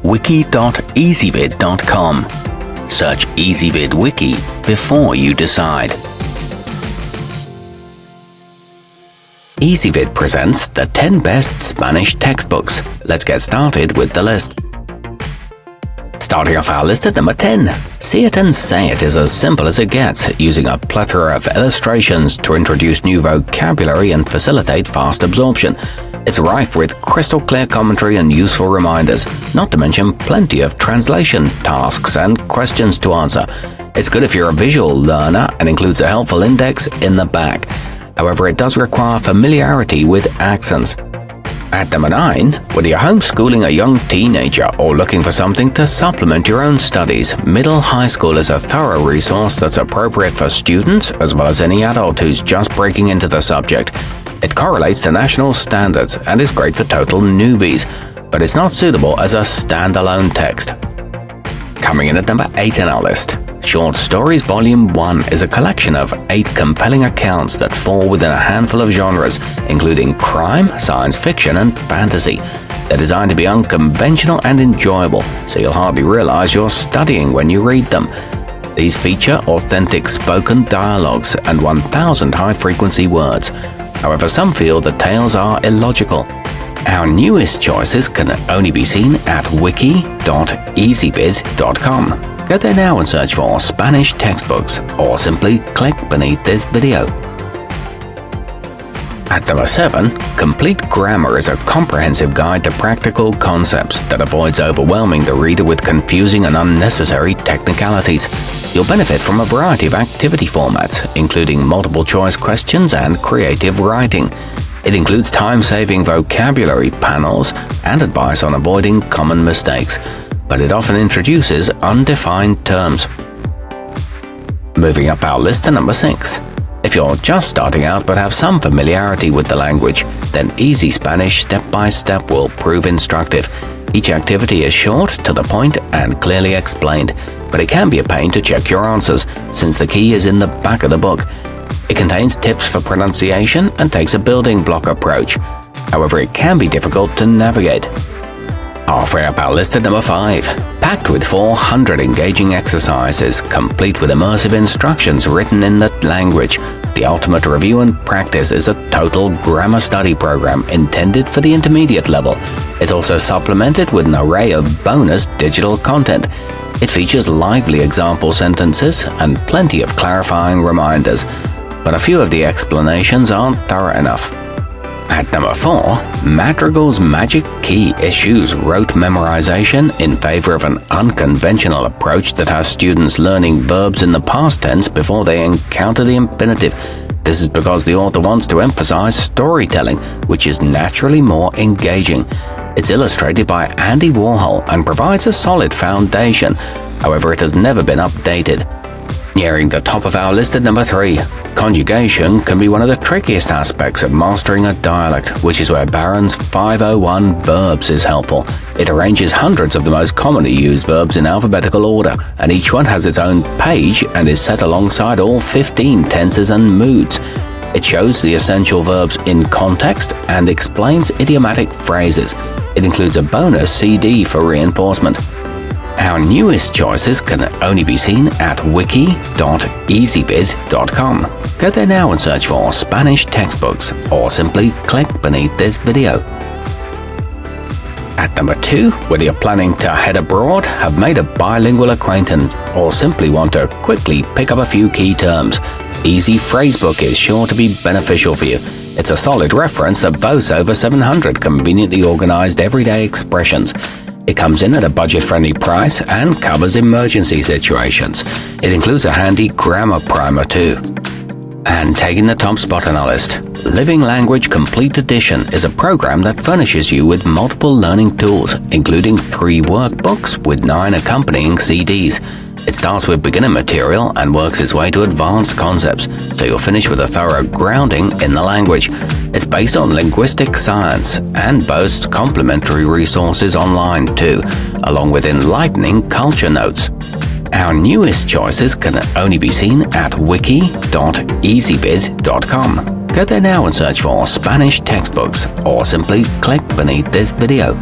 wiki.ezvid.com. Search Ezvid Wiki before you decide. Ezvid presents the 10 best Spanish textbooks. Let's get started with the list. Starting off our list at number 10. See It and Say It is as simple as it gets, using a plethora of illustrations to introduce new vocabulary and facilitate fast absorption. It's rife with crystal clear commentary and useful reminders, not to mention plenty of translation tasks and questions to answer. It's good if you're a visual learner and includes a helpful index in the back. However, it does require familiarity with accents. At number 9, whether you're homeschooling a young teenager or looking for something to supplement your own studies, Middle High School is a thorough resource that's appropriate for students as well as any adult who's just breaking into the subject. It correlates to national standards and is great for total newbies, but it's not suitable as a standalone text. Coming in at number 8 on our list, Short Stories Volume 1 is a collection of 8 compelling accounts that fall within a handful of genres, including crime, science fiction, and fantasy. They're designed to be unconventional and enjoyable, so you'll hardly realize you're studying when you read them. These feature authentic spoken dialogues and 1,000 high-frequency words. However, some feel the tales are illogical. Our newest choices can only be seen at wiki.ezvid.com. Go there now and search for Spanish textbooks, or simply click beneath this video. At number 7, Complete Grammar is a comprehensive guide to practical concepts that avoids overwhelming the reader with confusing and unnecessary technicalities. You'll benefit from a variety of activity formats, including multiple choice questions and creative writing. It includes time-saving vocabulary panels and advice on avoiding common mistakes, but it often introduces undefined terms. Moving up our list to number 6. If you're just starting out but have some familiarity with the language, then Easy Spanish Step by Step will prove instructive. Each activity is short, to the point, and clearly explained, but it can be a pain to check your answers, since the key is in the back of the book. It contains tips for pronunciation and takes a building block approach. However, it can be difficult to navigate. Halfway up our list at number 5. Packed with 400 engaging exercises, complete with immersive instructions written in that language, the ultimate review and practice is a total grammar study program intended for the intermediate level. It's also supplemented with an array of bonus digital content. It features lively example sentences and plenty of clarifying reminders, but a few of the explanations aren't thorough enough. At number 4, Madrigal's Magic Key eschews rote memorization in favor of an unconventional approach that has students learning verbs in the past tense before they encounter the infinitive. This is because the author wants to emphasize storytelling, which is naturally more engaging. It's illustrated by Andy Warhol and provides a solid foundation. However, it has never been updated. Nearing the top of our list at number 3, conjugation can be one of the trickiest aspects of mastering a dialect, which is where Barron's 501 verbs is helpful. It arranges hundreds of the most commonly used verbs in alphabetical order, and each one has its own page and is set alongside all 15 tenses and moods. It shows the essential verbs in context and explains idiomatic phrases. It includes a bonus CD for reinforcement. Our newest choices can only be seen at wiki.ezvid.com. Go there now and search for Spanish textbooks, or simply click beneath this video. At number 2, whether you're planning to head abroad, have made a bilingual acquaintance, or simply want to quickly pick up a few key terms, Easy Phrasebook is sure to be beneficial for you. It's a solid reference that boasts over 700 conveniently organized everyday expressions. It comes in at a budget-friendly price and covers emergency situations. It includes a handy grammar primer too. And taking the top spot on our list, Living Language Complete Edition is a program that furnishes you with multiple learning tools, including 3 workbooks with 9 accompanying CDs. It starts with beginner material and works its way to advanced concepts, so you'll finish with a thorough grounding in the language. It's based on linguistic science and boasts complementary resources online too, along with enlightening culture notes. Our newest choices can only be seen at wiki.ezvid.com. Go there now and search for Spanish textbooks, or simply click beneath this video.